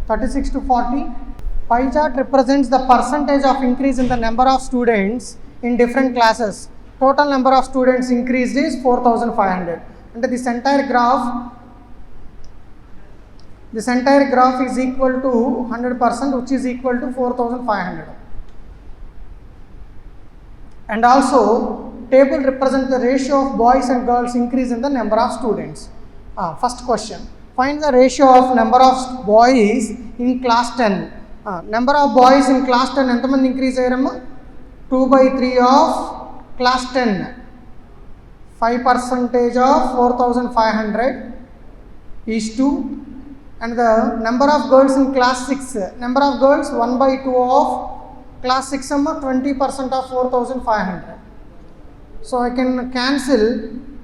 36 to 40. Pie chart represents the percentage of increase in the number of students in different classes. Total number of students increased is 4,500. And this entire graph is equal to 100%, which is equal to 4,500. And also table represents the ratio of boys and girls increase in the number of students. First question, find the ratio of number of boys in class 10. Number of boys in class 10 ఎంతమంది increase అయ్యారమ్మా? 2/3 of class 10. 5% of 4,500 is 2. And the number of girls in class 6, number of girls 1/2 of class 6 amma 20% of 4,500. So I can cancel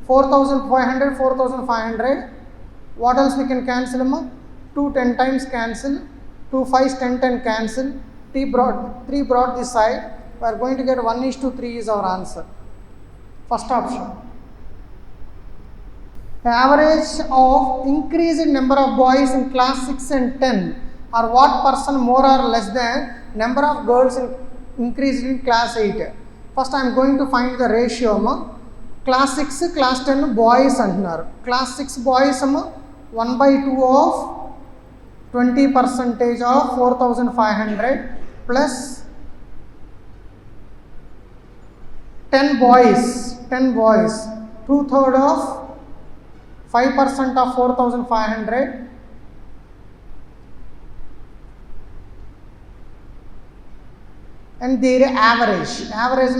4,500, 4,500. What else we can cancel amma? 2 10 times cancel, 2 5s 10 10 cancel, 3 brought this side. We are going to get 1:3 is our answer. First option. The average of increase in number of boys in class 6 and 10 are what % more or less than number of girls in increased in class 8. First I am going to find the ratio amma. Class 6 class 10 boys antunaru. Class 6 boys amma 1/2 of 20% of 4,500 plus 10 boys 2/3 of 5% of 4,500 and their average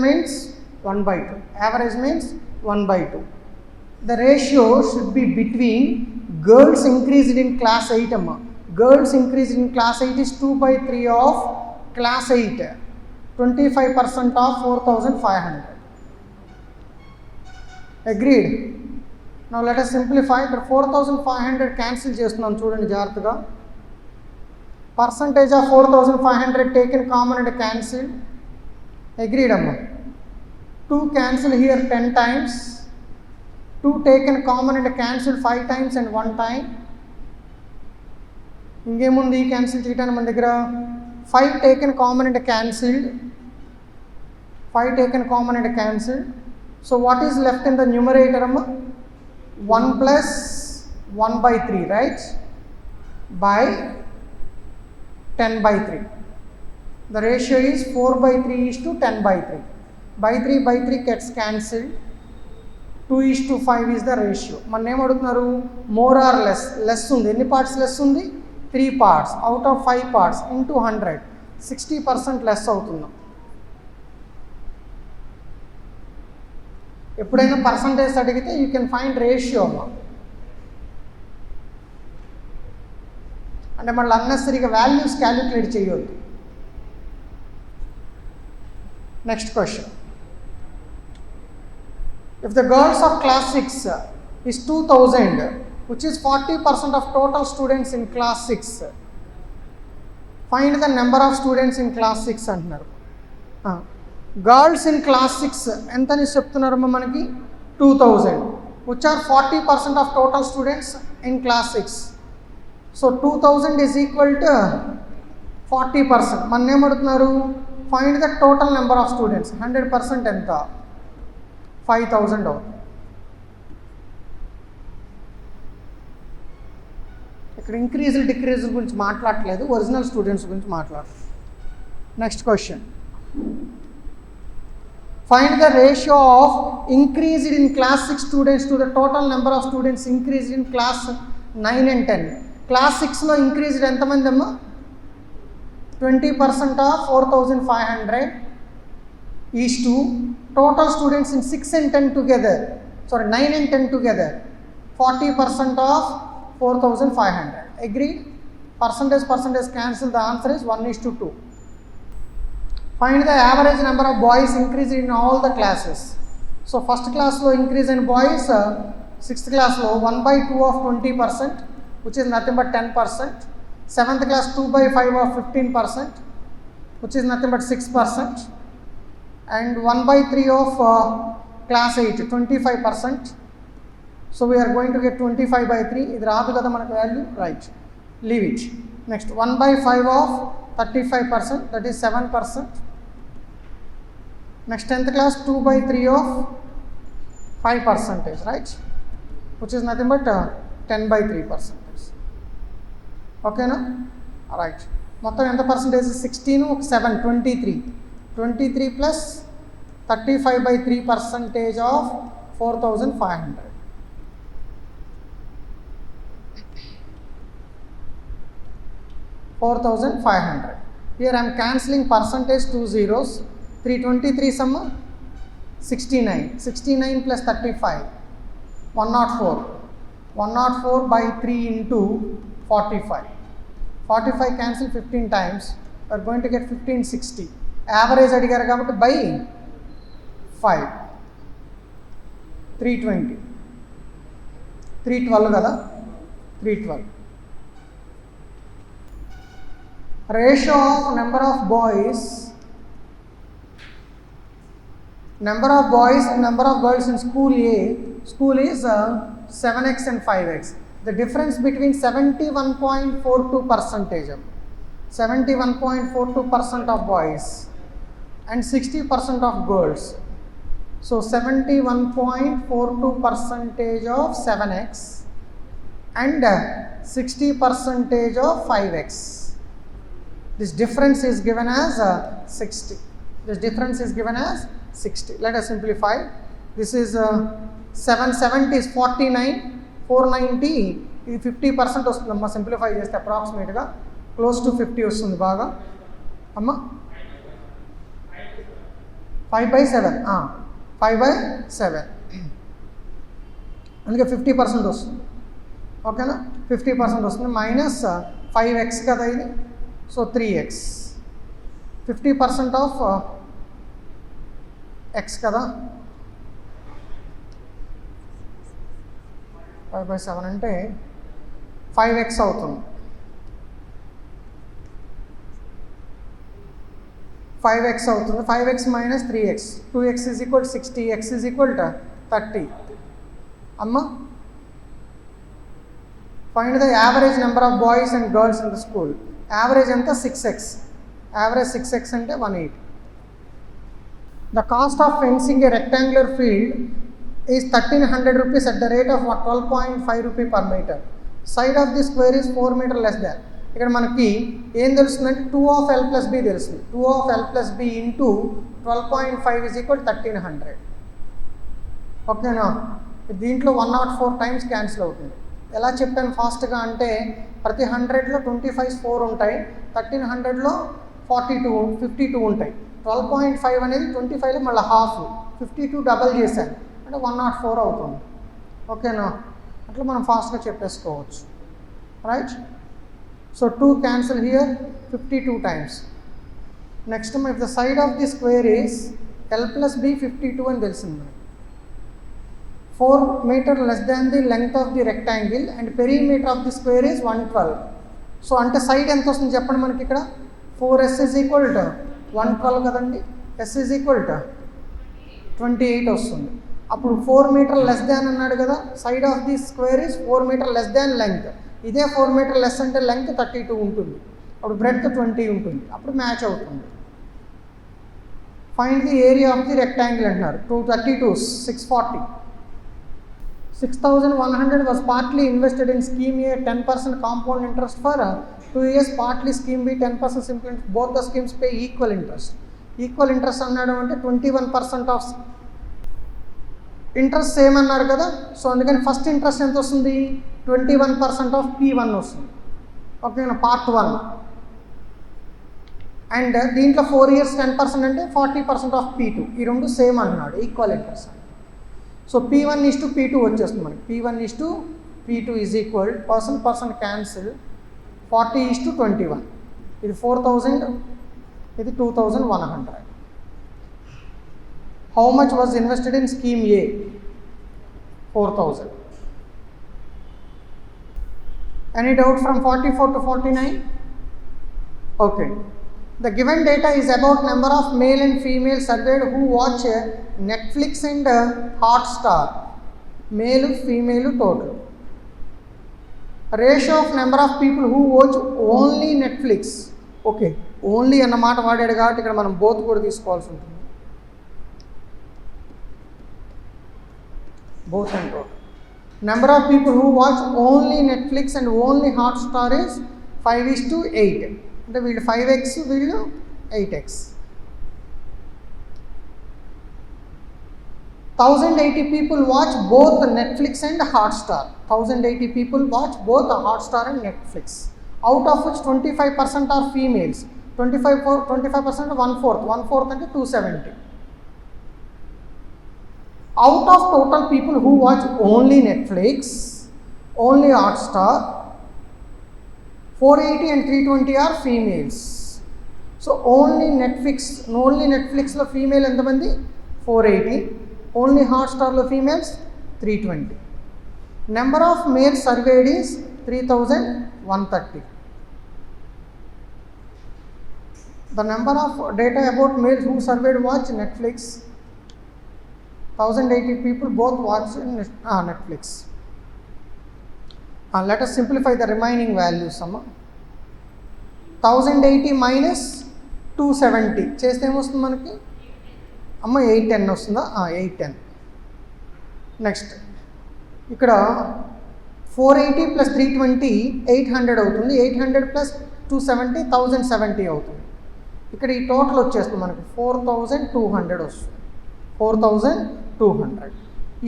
means 1/2. The ratio should be between girls increased in class 8 amma. Girls increased in class 8 is 2/3 of class 8, 25% of 4,500. Agreed? Now let us simplify. 4,500 cancel చేస్తున్నాం చూడండి జాగ్రత్తగా. Percentage of 4,500 taken common and cancelled. Agreed amma. 2 cancel here 10 times. 2 taken common and cancelled 5 times and 1 time. ఇంకేముంది cancel చేయడానికి మన దగ్గర? 5 taken common and cancelled. 5 taken common and cancelled. So what is left in the numerator amma? 1 plus 1/3, right? By 10/3. The ratio is 4/3 is to 10/3. By 3 gets cancelled. 2:5 is the ratio. మన ఏం అడుగుతున్నారు? More or less ఉంది. ఎన్ని parts less ఉంది? 3 parts out of 5 parts into 100. 60% less అవుతుందాం. ఎప్పుడైనా percentage అడిగితే you can find ratio అమ్మా. అంటే మళ్ళీ అన్నెసరీగా వాల్యూస్ క్యాలిక్యులేట్ చేయొద్దు. Next question. If the girls of class 6 is 2,000, which is 40% of total students in class 6, find the number of students in class 6 అంటున్నారు. Girls in class 6 ఎంత అని చెప్తున్నారమ్మా మనకి? 2,000, which are 40% of total students in class 6. So 2,000 is equal to 40%. మన ఏం అడుగుతున్నారు? Find the total number of students. 100% ఎంత? 5,000 అవుతుంది. ఇక్కడ ఇంక్రీజ్ డిక్రీజ్ గురించి మాట్లాడట్లేదు, ఒరిజినల్ స్టూడెంట్స్ గురించి మాట్లాడుతుంది. Next question. Find the ratio of increased in class 6 students to the total number of students increased in class 9 and 10. Class 6లో increased ఎంతమంది అమ్మా? 20% of 4,500 is to total students in 6 and 10 together. 9 and 10 together. 40% of 4,500. Agreed? Percentage cancel. The answer is 1:2. Find the average number of boys increased in all the classes. So first class lo increase in boys, 6th class lo 1/2 of 20%, which is nothing but 10%. 7th class 2/5 of 15%, which is nothing but 6%. And 1/3 of class 8, 25%. So we are going to get 25/3. Idi raadu kada manaku value, right? Leave it. Next 1 by 5 of 35%, that is 7%. Next 10th class 2 by 3 of 5%, right? Which is nothing but 10 by 3%. Okay, no? Alright. మొత్తం ఎంత percentage 16 7 23 plus 35 by 3% of 4,500. Here I am cancelling percentage 2 zeros. 323 sum 69 plus 35 104 by 3 into 45 cancel 15 times, we are going to get 1560. Average adigaru kabatti by 5 312 kada 312. Ratio of number of boys and number of girls in school is 7x and 5x. The difference between 71.42% of boys and 60% of girls. So 71.42% of 7x and 60% of 5x. This difference is given as 60. Let us simplify. This is 770 is 49, 490 ఇది 50% వస్తుంది అమ్మ. Simplify చేస్తే అప్రాక్సిమేట్గా close to 50 వస్తుంది బాగా అమ్మ. 5/7 అందుకే 50% వస్తుంది. ఓకేనా, 50% వస్తుంది. మైనస్ 5x కదా ఇది, సో 3x. 50% ఆఫ్ x కదా, 5/7 అంటే 5x అవుతుంది. 5x minus 3x, 2x is equal to 60, x is equal to 30. Amma, find the average number of boys and girls in the school. Average anta 6x. Average 6x ante 180. The cost of fencing a rectangular field is 1300 rupees at the rate of 12.5 rupee per meter. Side of the square is 4 meter less than. ఇక్కడ మనకి ఏం తెలుస్తుందంటే 2 of L plus B తెలుస్తుంది. 2 of L plus B into 12.5 is equal to 1300. ఓకేనా, దీంట్లో 104 times cancel అవుతుంది. ఎలా చెప్పాను ఫాస్ట్గా అంటే ప్రతి 100లో 25 4 ఉంటాయి, 1300లో 52 ఉంటాయి. 12.5 అనేది 25లో మళ్ళీ హాఫ్, 52 డబల్ చేశాను అంటే 104 అవుతుంది. ఓకేనా, అట్లా మనం ఫాస్ట్గా చెప్పేసుకోవచ్చు. Right, so 2 cancel here, 52 times. Next time, if the side of the square is L plus B 52 అని తెలిసింది, 4 meter less than the length of the rectangle and perimeter of the square is 112. So అంటే side ఎంత వస్తుంది చెప్పండి మనకి ఇక్కడ, 4s is equal to 112 కదండి, s is equal to 28 వస్తుంది. అప్పుడు 4 meter less than అన్నాడు కదా, side of the square is 4 meter less than length. ఇదే 4 meter లెస్ అంటే లెంగ్త్ 32 ఉంటుంది, అప్పుడు బ్రెడ్త్ 20 ఉంటుంది, అప్పుడు మ్యాచ్ అవుతుంది. Find the area of the rectangle అంటున్నారు. 232 640. 6100 was partly invested in scheme A 10% compound interest for 2 years, partly scheme B 10% simple interest. Both the schemes pay equal interest. Equal interest అన్నాడు అంటే 21% of interest same అన్నారు కదా, so అందుకని first interest ఎంత వస్తుంది, 21% of P1 వస్తుంది. ఓకేనా, part 1. And దీంట్లో 4 years 10% అంటే 40% ఆఫ్ P2. ఈ రెండు సేమ్ అంటున్నాడు, equal interest. So P1 is to P2 వచ్చేస్తుంది మనకి. P1 is to P2 is equal person cancel 40 is to 21. ఇది 4000, ఇది 2100. How much was invested in scheme A? 4000. Any doubt from 44 to 49? Okay. The given data is about number of male and female surveyed who watch Netflix and Hotstar. Male, female total. Ratio of number of people who watch only Netflix. Okay, only అన్న మాట వాడాడు కాబట్టి ఇక్కడ మనం both కూడా తీసుకోవాల్సి ఉంటుంది. Both and total. Number of people who watch only Netflix and only Hotstar is 5:8. అంటే వీళ్ళు 5x, వీళ్ళు 8x. 1080 people watch both Netflix and Hotstar. 1080 people watch both Hotstar and Netflix. Out of which 25% are females. 25% 1/4 అంటే 270. Out of total people who watch only Netflix, only Hotstar, 480 and 320 are females. So only Netflix lo female ఎంతమంది? 480. Only Hotstar lo females 320. Number of males surveyed is 3130. The number of data about males who surveyed watch Netflix, 1080 people both watch Netflix. Let us simplify the remaining values. 1080 minus 270 చేస్తే ఏమొస్తుంది మనకి? 810 వస్తుందా? 810. Next ఇక్కడ 480 + 320 800 అవుతుంది. 800 + 270 1070 అవుతుంది. ఇక్కడ ఈ total వచ్చేస్తుంది మనకి 4200 వస్తుంది. 4200.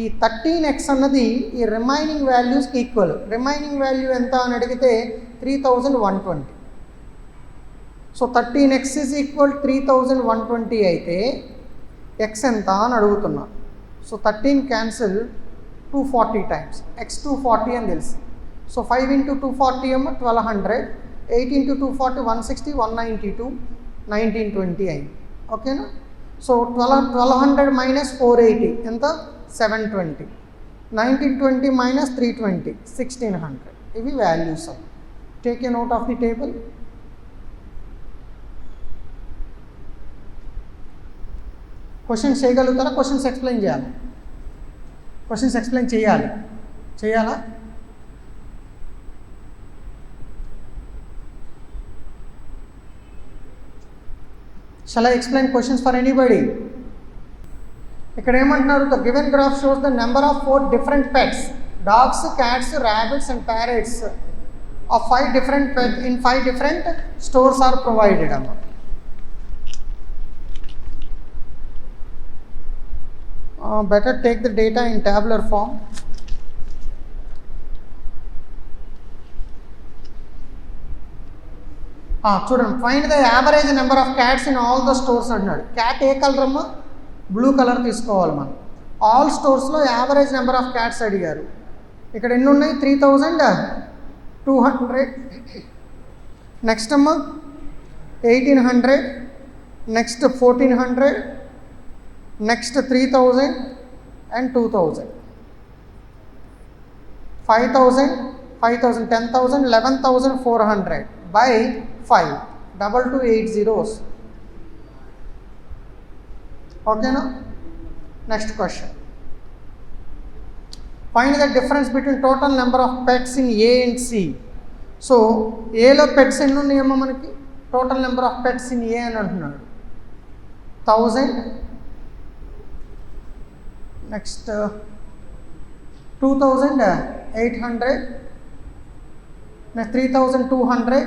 ఈ 13x అన్నది ఈ రిమైనింగ్ వాల్యూస్కి ఈక్వల్. రిమైనింగ్ వాల్యూ ఎంత అని అడిగితే 3120. సో 13x ఈజ్ ఈక్వల్ 3120 అయితే x ఎంత అని అడుగుతున్నా. So 13 cancel 240 times. x 240 అని తెలుసు. సో 5 × 240 ఏమో 1200. 8 × 240 160 192 1920 అయింది. ఓకేనా? సో 1200 మైనస్ 480 ఎంత? 720. 1920 మైనస్ 320 1600. ఇవి values. Take a note of the table. Questions చేయగలుగుతారా? క్వశ్చన్స్ ఎక్స్ప్లెయిన్ చేయాలి. క్వశ్చన్స్ ఎక్స్ప్లెయిన్ చేయాలా? Shall I explain questions for anybody? ఇక్కడ ఏమంటున్నారు? The given graph shows the number of 4 different pets, dogs, cats, rabbits and parrots of 5 different pets in 5 different stores are provided. Better take the data in tabular form. చూడండి, find the average number of cats in all the stores అంటున్నాడు. Cat ఏ colour అమ్మా? Blue colour తీసుకోవాలి మనం. All స్టోర్స్లో average number of cats అడిగారు. ఇక్కడ ఎన్ని ఉన్నాయి? 3200. నెక్స్ట్ అమ్మా 1800. నెక్స్ట్ 1400. Next 3000 and 2000. 5000, 10,000, 11,400 by 5 2280. ఓకేనా? Next question. Find the difference between total number of pets in A and C. So ఏలో పెట్స్ ఎన్ని ఉన్నాయేమో మనకి? Total number of pets in A అని అంటున్నాడు 1000. నెక్స్ట్ 2800. నెక్స్ట్ 3200.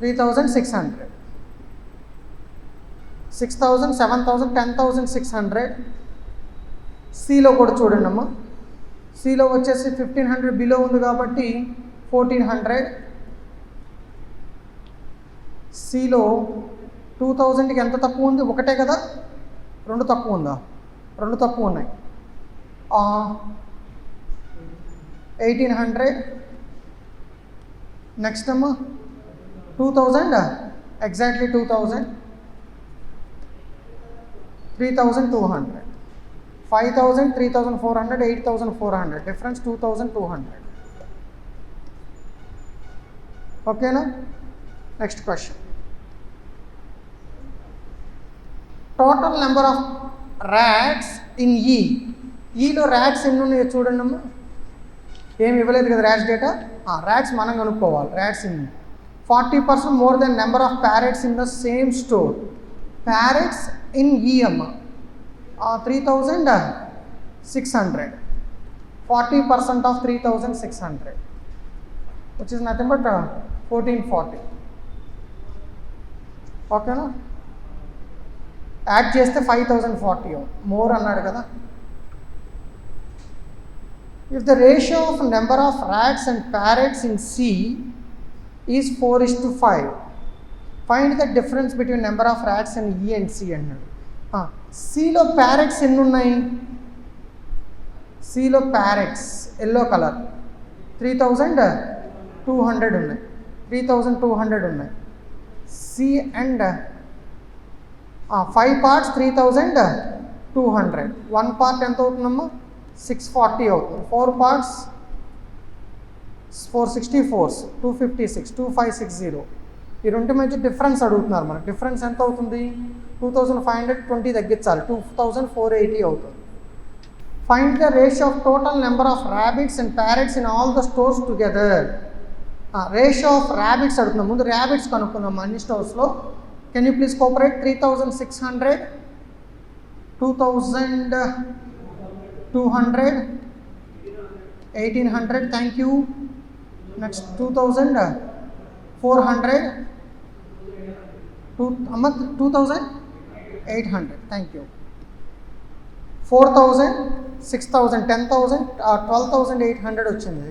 3600. 6000, 7000, 10,600. సిలో కూడా చూడండి అమ్మా. సిలో వచ్చేసి 1500 బిలో ఉంది కాబట్టి 1400. సిలో 2000కి ఎంత తక్కువ ఉంది? ఒకటే కదా? 2 తక్కువ ఉందా? 2 తక్కువ ఉన్నాయి. 1800. నెక్స్ట్ అమ్మా 2000, ఎగ్జాక్ట్లీ 2000. 3200. 5000, 3400, 8400. డిఫరెన్స్ 2200. ఓకేనా? Next question. Total number of rats in ఈలో ర్యాట్స్ ఎన్ని ఉన్నాయో చూడండి అమ్మా. ఏమి ఇవ్వలేదు కదా ర్యాట్స్ డేటా. ర్యాట్స్ మనం కనుక్కోవాలి. Rats in 40% more than number of parrots in the same store. Parrots in EM 3600. 40% of 3600, which is nothing but 1440. ఓకేనా? యాడ్ చేస్తే 5040 మోర్ అన్నాడు కదా. If the ratio of number of rats and parrots in C is 4:5, find the difference between number of rats and E and C అన్నాడు. సిలో parrots ఎన్ని ఉన్నాయి? సిలో parrots yellow colour 3200 ఉన్నాయి. 3200 ఉన్నాయి. C and 5 parts 3200. 1 పార్ట్ ఎంత అవుతుందమ్మా? 640 అవుతుంది. 4 పార్ట్స్ 464, 256, 2560. ఈ రెండు మధ్య డిఫరెన్స్ అడుగుతున్నారు మనకు. డిఫరెన్స్ ఎంత అవుతుంది? 2520 తగ్గించాలి, 2480 అవుతుంది. Find the ratio of total number of rabbits and parrots in all the stores together. Ratio of rabbits అడుగుతున్నాం. ముందు ర్యాబిట్స్ కనుక్కుందాం అన్ని స్టోర్స్లో. Can you please cooperate? 3600, 2200, 1800. Thank you. Next 2400, 2800. Thank you. 4000, 6000, 10,000, 12,800 వచ్చింది.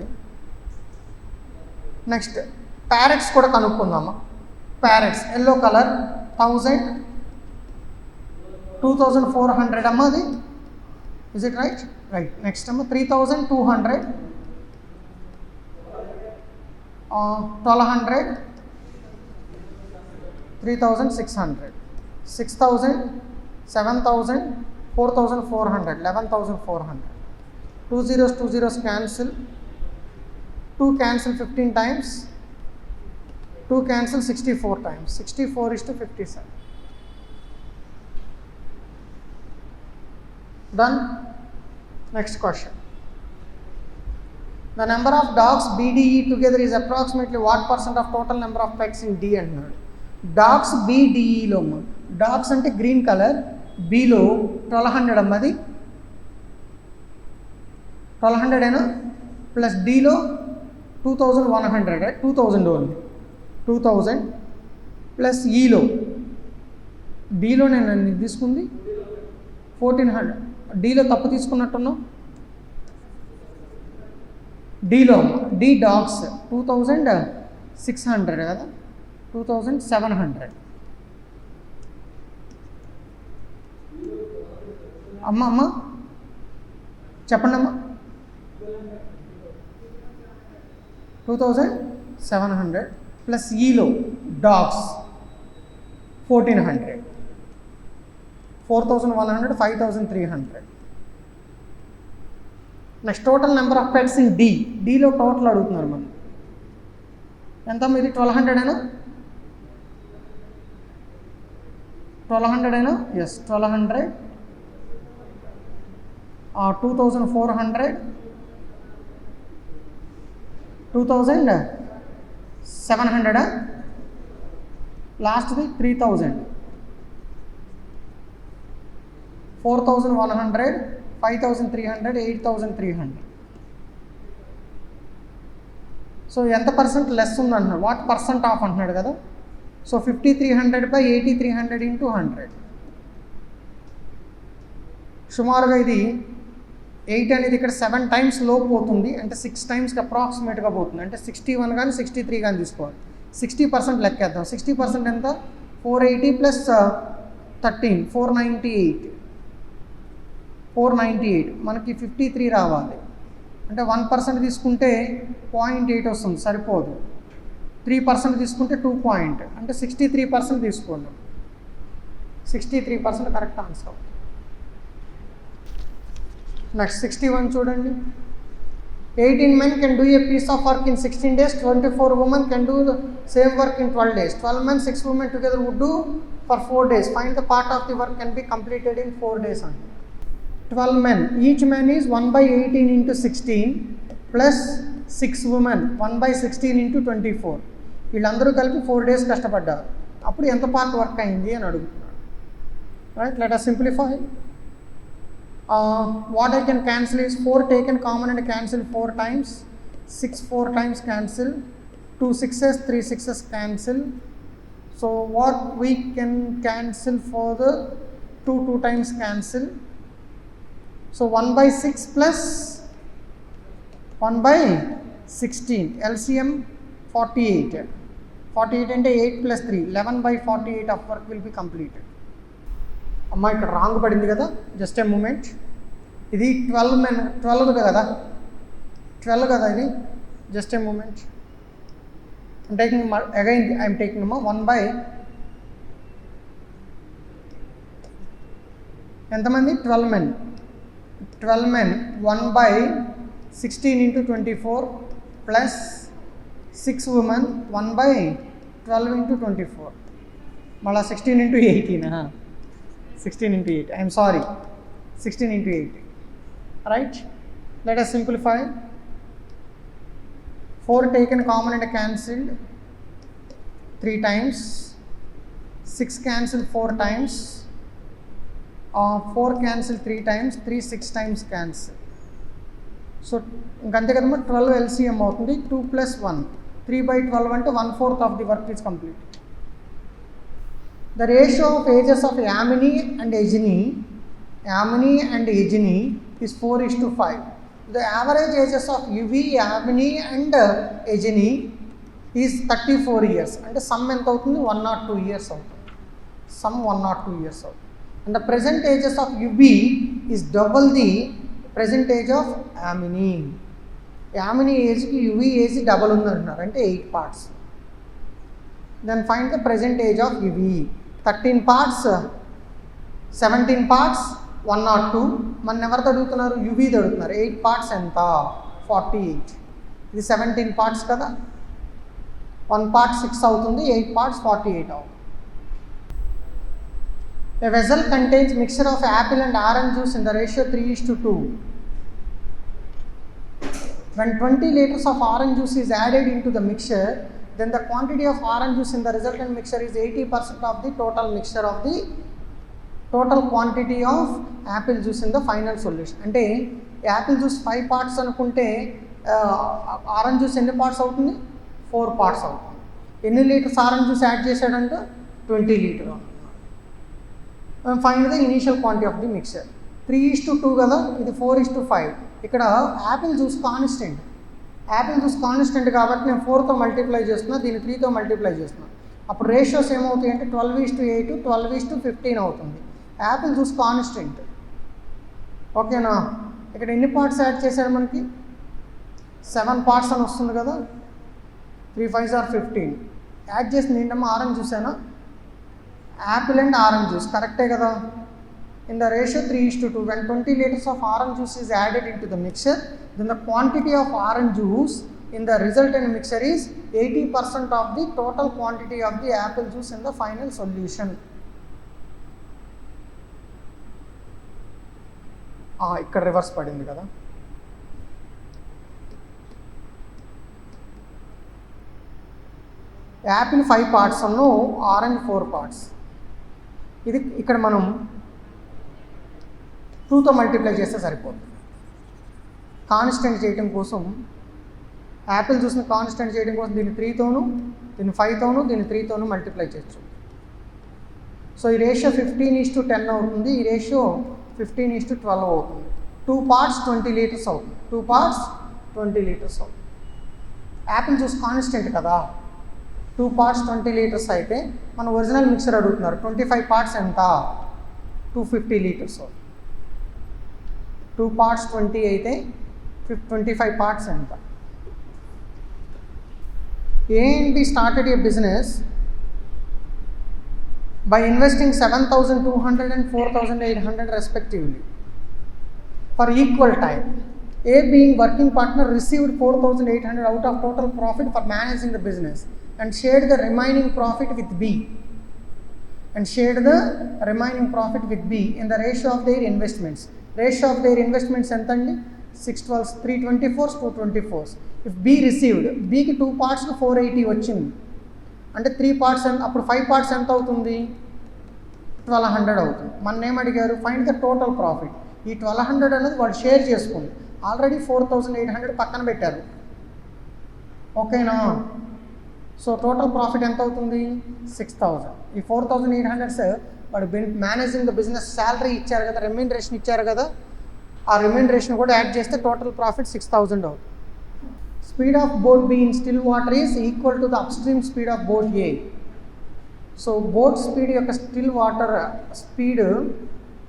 నెక్స్ట్ ప్యారెట్స్ కూడా కనుక్కుందామా. ప్యారెట్స్ ఎల్లో కలర్ 1000, 2400 అమ్మ అది. Is it right? Right. Next అమ్మ 3200, 1200, 3600, 6000, 7000, 4400, 11,400. 2 zeros, 2 zeros cancel. 2 cancel 15 times. 2 cancel 64 times. 64:57. Done. Next question. The number of dogs BDE together is approximately what percent of total number of pets in D అన్నాడు. Dogs BDEలో dogs అంటే green colour, below 1200 అమ్మది. 1200 అయినా plus డిలో 2100, 2000 only. 2000 plus ఈలో, డిలో నేను తీసుకుంది 1400. డిలో తప్పు తీసుకున్నట్టున్నావు. డిలో D dogs 2600 కదా, 2700. అమ్మ చెప్పండి అమ్మా. 2700 ప్లస్ ఈలో dogs 1400, 4100, 5300. Next total number of pets in D. డిలో టోటల్ అడుగుతున్నారు మనం. ఎంత ఇది? 1200 అయినా? 1200 అయినా? ఎస్, 1200. 2400, 2700. లాస్ట్ది 3000, 4100, 5300, 8300. సో ఎంత పర్సెంట్ లెస్ ఉంది అంటున్నాడు. వాట్ పర్సెంట్ ఆఫ్ అంటున్నాడు కదా. So 5300 by 8300 into 100. సుమారుగా ఇది 8 అనేది ఇక్కడ 7 times లోపు పోతుంది. అంటే 6 timesకి అప్రాక్సిమేట్గా పోతుంది. అంటే 61 కానీ 63 కానీ తీసుకోవాలి. 60% లెక్కేద్దాం. 60% ఎంత? 480 ప్లస్ 13, 498. 498 మనకి 53 రావాలి. అంటే 1% తీసుకుంటే 0.8 వస్తుంది, సరిపోదు. 3% తీసుకుంటే 2 అంటే 63% తీసుకోండి. 63% కరెక్ట్ ఆన్సర్. నెక్స్ట్ 61 చూడండి. 18 men can do a piece of work in 16 days. 24 women can do the same work in 12 days. 12 men, 6 women together would do for 4 days. Find the part of the work can be completed in 4 days. 12 men. Each man is 1/18 into 16. Plus 6 women 1/16 into 24. వీళ్ళందరూ కలిపి 4 days కష్టపడ్డారు. అప్పుడు ఎంత part work అయింది అని అడుగుతున్నాడు. Right, let us simplify. What I can cancel is 4 taken common and cancel 4 times. 6 4 times cancel. 2 6s 3 6s cancel. So what we can cancel for the 2 times cancel. So 1/6 plus 1/16. LCM 48. 48 అంటే 8 plus 3 11/48 of work will be completed. అమ్మా ఇక్కడ wrong పడింది కదా, just a moment. ఇది 12 కదా, 12 కదా ఇది, just a moment. I'm taking again, I'm taking 1 ఎంతమంది 12 men 1/16 into 24 plus 6 women 1/12 into 24 మళ్ళీ 16 into 18 16 into 8, I am sorry, 16 into 8. Right, let us simplify. 4 taken common and cancelled 3 times. 6 cancelled 4 times. 4 cancelled 3 times. 3 6 times cancel. So ఇంకంతే కదమ్మా, 12 LCM అవుతుంది. 2 plus 1 3/12 అంటే 1/4 of the work is complete. The ratio of ages of Yamini and Ejini is 4:5. The average ages of Yuvi, Yamini and Ejini is 34 years. అంటే some ఎంత అవుతుంది, 1 or 2 years అవుతుంది. Some 1 or 2 years అవుతుంది. And the present ages of Yuvi is double the present age of Yamini. Yamini ఏజ్కి Yuvi age double ఉందంటున్నారు, అంటే 8 parts. Then find the present age of Yuvi. 13 parts, 17 parts, 1 or 2. మన ఎవరితో అడుగుతున్నారు, యువీది అడుగుతున్నారు. 8 parts ఎంత, 48. ఇది 17 parts కదా, 1 part 6 అవుతుంది, 8 parts 48 అవుతుంది. A vessel contains mixture of apple and orange juice in the ratio 3:2. When 20 liters of orange juice is added into the mixture, then the quantity of orange juice in the resultant mixture is 80% of the total mixture of the total quantity of apple juice in the final solution. అంటే Apple juice 5 parts అనుకుంటే orange juice ఎన్ని parts అవుతుంది, 4 parts అవుతుంది. ఎన్ని litres orange juice add చేశాడంటే 20 litre. Find the initial quantity of the mixture. 3:2 కదా, ఇది 4:5. ఇక్కడ Apple juice constant. Apple juice constant కాబట్టి నేను 4తో మల్టిప్లై చేస్తున్నా, దీన్ని 3తో మల్టిప్లై చేస్తున్నా. అప్పుడు రేషియోస్ ఏమవుతాయి అంటే 12:8, 12:15 అవుతుంది. Apple juice constant. ఓకేనా, ఇక్కడ ఎన్ని పార్ట్స్ యాడ్ చేశాడు మనకి, 7 parts అని వస్తుంది కదా, 3 5s are 15. యాడ్ చేసింది ఏంటమ్మా, ఆరెంజ్ జ్యూసేనా, యాపిల్ అండ్ ఆరెంజ్ జ్యూస్, కరెక్టే కదా. In the ratio 3:2, when 20 liters of orange juice is added into the mixture, then the quantity of orange juice in the resultant mixture is 80% of the total quantity of the apple juice in the final solution. ఇక్కడ reverse పడింది కదా. Apple 5 parts అను, orange 4 parts. ఇది ఇక్కడ మనం 2తో multiply చేస్తే సరిపోతుంది. Constant చేయడం కోసం, యాపిల్ జ్యూస్ని కాన్స్టెంట్ చేయడం కోసం దీన్ని 3తోనూ, దీన్ని 5తోనూ, దీన్ని 3తోనూ మల్టిప్లై చేయొచ్చు. సో ఈ రేషియో 15:10 అవుతుంది, ఈ రేషియో 15:12 అవుతుంది. 2 parts 20 liters అవుతుంది, 2 parts 20 liters అవుతుంది. యాపిల్ జ్యూస్ కాన్స్టెంట్ కదా, 2 parts 20 liters అయితే మన ఒరిజినల్ మిక్సర్ అడుగుతున్నారు, 25 parts ఎంత, 250 liters అవుతుంది. 2 parts 20 అయితే 25 parts ఎంత. A&B started a business by investing 7,200 and 4,800 respectively for equal time. A, being working partner, received 4,800 out of total profit for managing the business and shared the remaining profit with B. In the ratio of their investments. Ratio of their investments ఎంత అండి, 6 12s 3 24s 2 24s. If B received, B కి 2 parts 480 వచ్చింది అంటే 3 parts అప్పుడు 5 parts ఎంత అవుతుంది, 1200 అవుతుంది. మన ఏం అడిగారు, ఫైండ్ ద టోటల్ ప్రాఫిట్. ఈ 1200 అనేది వాళ్ళు షేర్ చేసుకోండి, ఆల్రెడీ 4800 పక్కన పెట్టారు, ఓకేనా. సో టోటల్ ప్రాఫిట్ ఎంత అవుతుంది, 6000. ఈ 4800 వాడు మేనేజింగ్ ద బిజినెస్ శాలరీ ఇచ్చారు కదా, రెమ్యూనరేషన్ ఇచ్చారు కదా, ఆ రెమ్యూనరేషన్ కూడా యాడ్ చేస్తే టోటల్ ప్రాఫిట్ 6000 అవుతుంది. Speed of boat be in still water is equal to the upstream speed of boat A. So boat speed యొక్క స్టిల్ వాటర్ స్పీడ్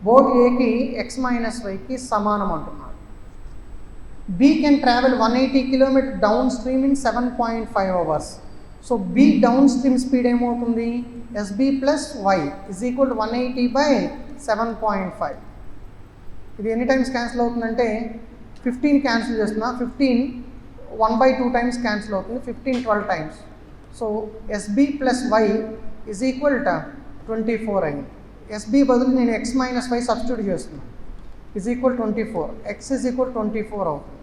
బోట్ ఏకి x - yకి సమానం అంటున్నారు. B can travel 180 km down stream in 7.5 hours. So B down stream speed ఏమవుతుంది, SB + y is equal to 180 / 7.5. ఇది ఎన్ని times cancel అవుతుందంటే 15 cancel చేస్తున్నా, 15 1/2 times cancel అవుతుంది, 15 12 times. So SB + y is equal to 24 అయింది. SB బదులు నేను x - y substitute చేస్తున్నాను, is equal 24, x is equal 24 అవుతుంది.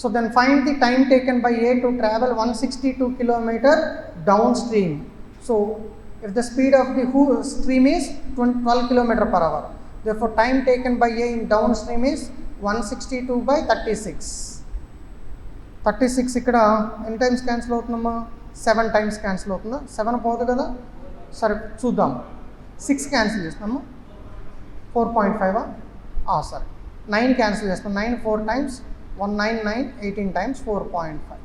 So then find the time taken by A to travel 162 km downstream. So if the speed of the stream is 12 km/h, therefore time taken by A in downstream is 162 / 36. 36 ఇక్కడ ఎన్ని times cancel అవుతుందమ్మా, 7 times cancel అవుతుందా, 7 పోదు కదా, సరే చూద్దాం. 6 cancel చేస్తాము, 4.5 సరే 9 క్యాన్సిల్ చేస్తాం, 9 4 టైమ్స్ 199, 18 టైమ్స్ 4.5.